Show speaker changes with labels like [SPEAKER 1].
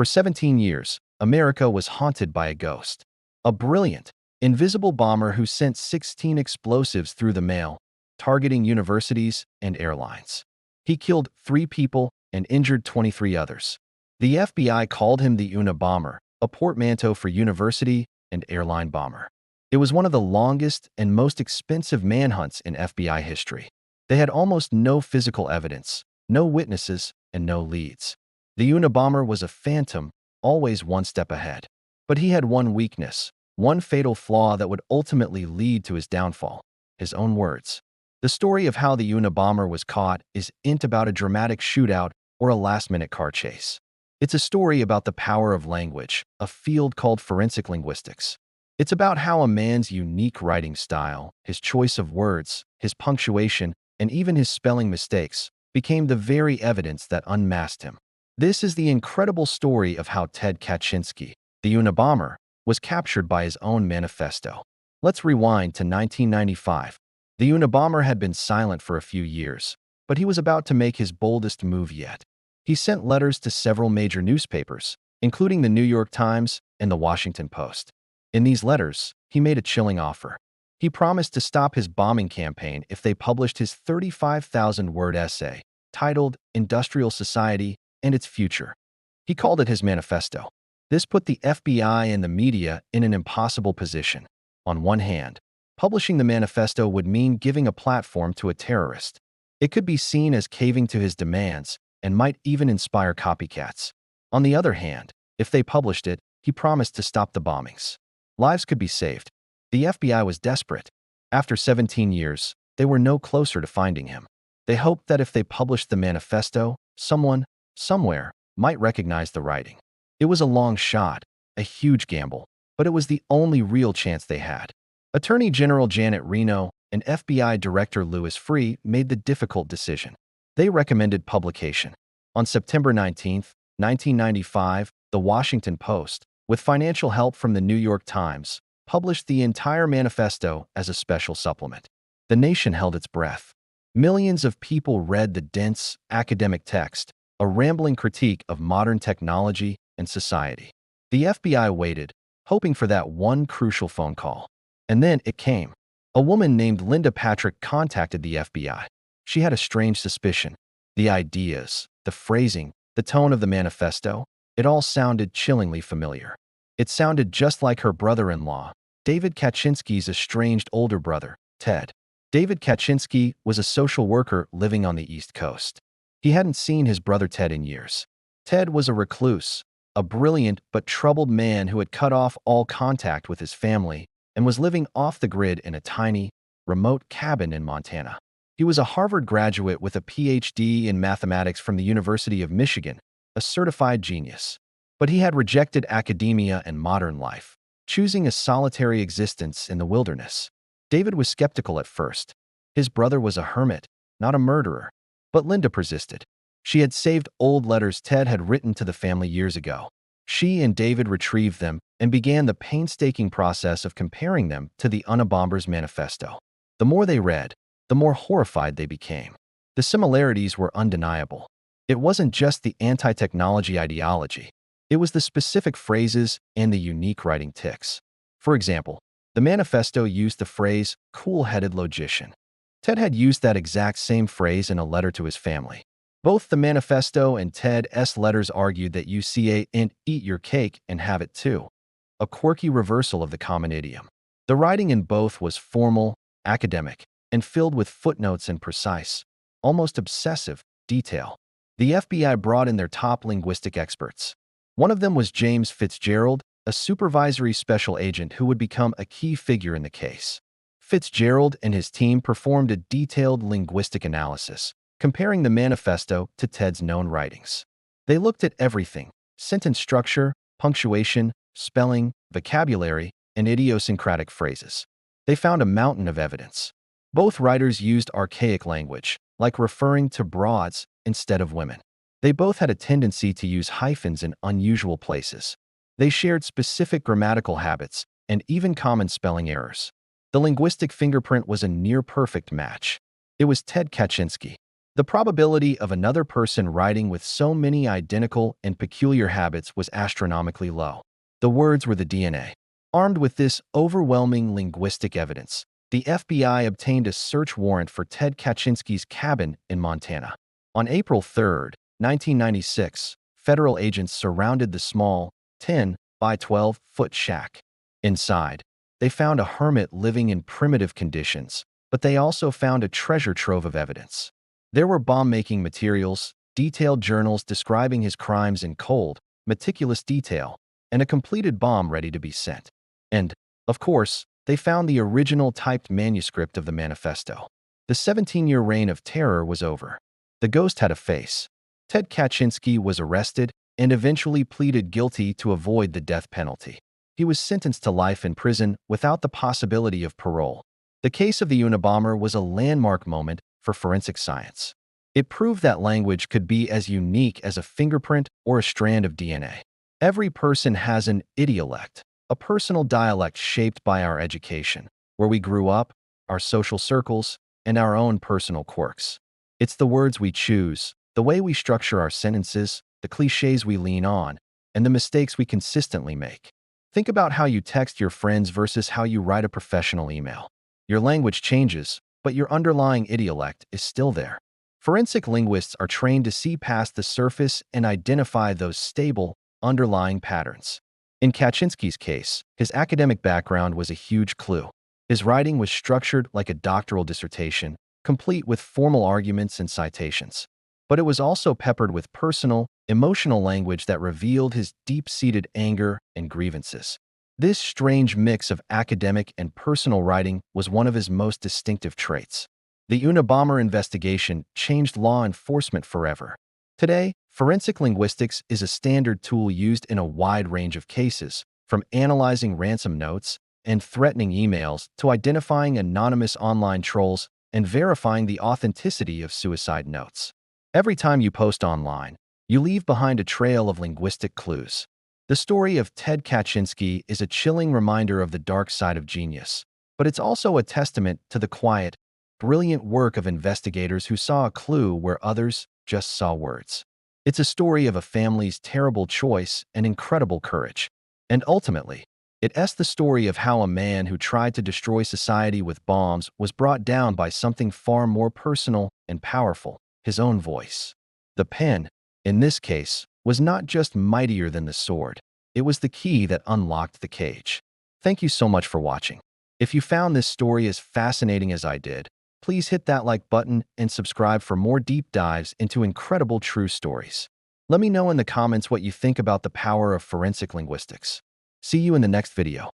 [SPEAKER 1] For 17 years, America was haunted by a ghost. A brilliant, invisible bomber who sent 16 explosives through the mail, targeting universities and airlines. He killed 3 people and injured 23 others. The FBI called him the Unabomber, a portmanteau for university and airline bomber. It was one of the longest and most expensive manhunts in FBI history. They had almost no physical evidence, no witnesses, and no leads. The Unabomber was a phantom, always one step ahead. But he had one weakness, one fatal flaw that would ultimately lead to his downfall. His own words. The story of how the Unabomber was caught isn't about a dramatic shootout or a last-minute car chase. It's a story about the power of language, a field called forensic linguistics. It's about how a man's unique writing style, his choice of words, his punctuation, and even his spelling mistakes became the very evidence that unmasked him. This is the incredible story of how Ted Kaczynski, the Unabomber, was captured by his own manifesto. Let's rewind to 1995. The Unabomber had been silent for a few years, but he was about to make his boldest move yet. He sent letters to several major newspapers, including the New York Times and the Washington Post. In these letters, he made a chilling offer. He promised to stop his bombing campaign if they published his 35,000-word essay, titled Industrial Society and Its Future. He called it his manifesto. This put the FBI and the media in an impossible position. On one hand, publishing the manifesto would mean giving a platform to a terrorist. It could be seen as caving to his demands and might even inspire copycats. On the other hand, if they published it, he promised to stop the bombings. Lives could be saved. The FBI was desperate. After 17 years, they were no closer to finding him. They hoped that if they published the manifesto, someone, somewhere, might recognize the writing. It was a long shot, a huge gamble, but it was the only real chance they had. Attorney General Janet Reno and FBI Director Louis Freeh made the difficult decision. They recommended publication. On September 19, 1995, The Washington Post, with financial help from the New York Times, published the entire manifesto as a special supplement. The nation held its breath. Millions of people read the dense, academic text, a rambling critique of modern technology and society. The FBI waited, hoping for that one crucial phone call. And then it came. A woman named Linda Patrick contacted the FBI. She had a strange suspicion. The ideas, the phrasing, the tone of the manifesto, it all sounded chillingly familiar. It sounded just like her brother-in-law, David Kaczynski's estranged older brother, Ted. David Kaczynski was a social worker living on the East Coast. He hadn't seen his brother Ted in years. Ted was a recluse, a brilliant but troubled man who had cut off all contact with his family and was living off the grid in a tiny, remote cabin in Montana. He was a Harvard graduate with a PhD in mathematics from the University of Michigan, a certified genius. But he had rejected academia and modern life, choosing a solitary existence in the wilderness. David was skeptical at first. His brother was a hermit, not a murderer. But Linda persisted. She had saved old letters Ted had written to the family years ago. She and David retrieved them and began the painstaking process of comparing them to the Unabomber's manifesto. The more they read, the more horrified they became. The similarities were undeniable. It wasn't just the anti-technology ideology. It was the specific phrases and the unique writing tics. For example, the manifesto used the phrase cool-headed logician. Ted had used that exact same phrase in a letter to his family. Both the manifesto and Ted's letters argued that you see and eat your cake and have it too, a quirky reversal of the common idiom. The writing in both was formal, academic, and filled with footnotes and precise, almost obsessive, detail. The FBI brought in their top linguistic experts. One of them was James Fitzgerald, a supervisory special agent who would become a key figure in the case. Fitzgerald and his team performed a detailed linguistic analysis, comparing the manifesto to Ted's known writings. They looked at everything: sentence structure, punctuation, spelling, vocabulary, and idiosyncratic phrases. They found a mountain of evidence. Both writers used archaic language, like referring to broads instead of women. They both had a tendency to use hyphens in unusual places. They shared specific grammatical habits and even common spelling errors. The linguistic fingerprint was a near-perfect match. It was Ted Kaczynski. The probability of another person writing with so many identical and peculiar habits was astronomically low. The words were the DNA. Armed with this overwhelming linguistic evidence, the FBI obtained a search warrant for Ted Kaczynski's cabin in Montana. On April 3, 1996, federal agents surrounded the small, 10 by 12-foot shack. Inside, they found a hermit living in primitive conditions, but they also found a treasure trove of evidence. There were bomb-making materials, detailed journals describing his crimes in cold, meticulous detail, and a completed bomb ready to be sent. And, of course, they found the original typed manuscript of the manifesto. The 17-year reign of terror was over. The ghost had a face. Ted Kaczynski was arrested and eventually pleaded guilty to avoid the death penalty. He was sentenced to life in prison without the possibility of parole. The case of the Unabomber was a landmark moment for forensic science. It proved that language could be as unique as a fingerprint or a strand of DNA. Every person has an idiolect, a personal dialect shaped by our education, where we grew up, our social circles, and our own personal quirks. It's the words we choose, the way we structure our sentences, the cliches we lean on, and the mistakes we consistently make. Think about how you text your friends versus how you write a professional email. Your language changes, but your underlying idiolect is still there. Forensic linguists are trained to see past the surface and identify those stable, underlying patterns. In Kaczynski's case, his academic background was a huge clue. His writing was structured like a doctoral dissertation, complete with formal arguments and citations. But it was also peppered with personal, emotional language that revealed his deep-seated anger and grievances. This strange mix of academic and personal writing was one of his most distinctive traits. The Unabomber investigation changed law enforcement forever. Today, forensic linguistics is a standard tool used in a wide range of cases, from analyzing ransom notes and threatening emails to identifying anonymous online trolls and verifying the authenticity of suicide notes. Every time you post online, you leave behind a trail of linguistic clues. The story of Ted Kaczynski is a chilling reminder of the dark side of genius, but it's also a testament to the quiet, brilliant work of investigators who saw a clue where others just saw words. It's a story of a family's terrible choice and incredible courage. And ultimately, it's the story of how a man who tried to destroy society with bombs was brought down by something far more personal and powerful: his own voice. The pen, in this case, was not just mightier than the sword. It was the key that unlocked the cage. Thank you so much for watching. If you found this story as fascinating as I did, please hit that like button and subscribe for more deep dives into incredible true stories. Let me know in the comments what you think about the power of forensic linguistics. See you in the next video.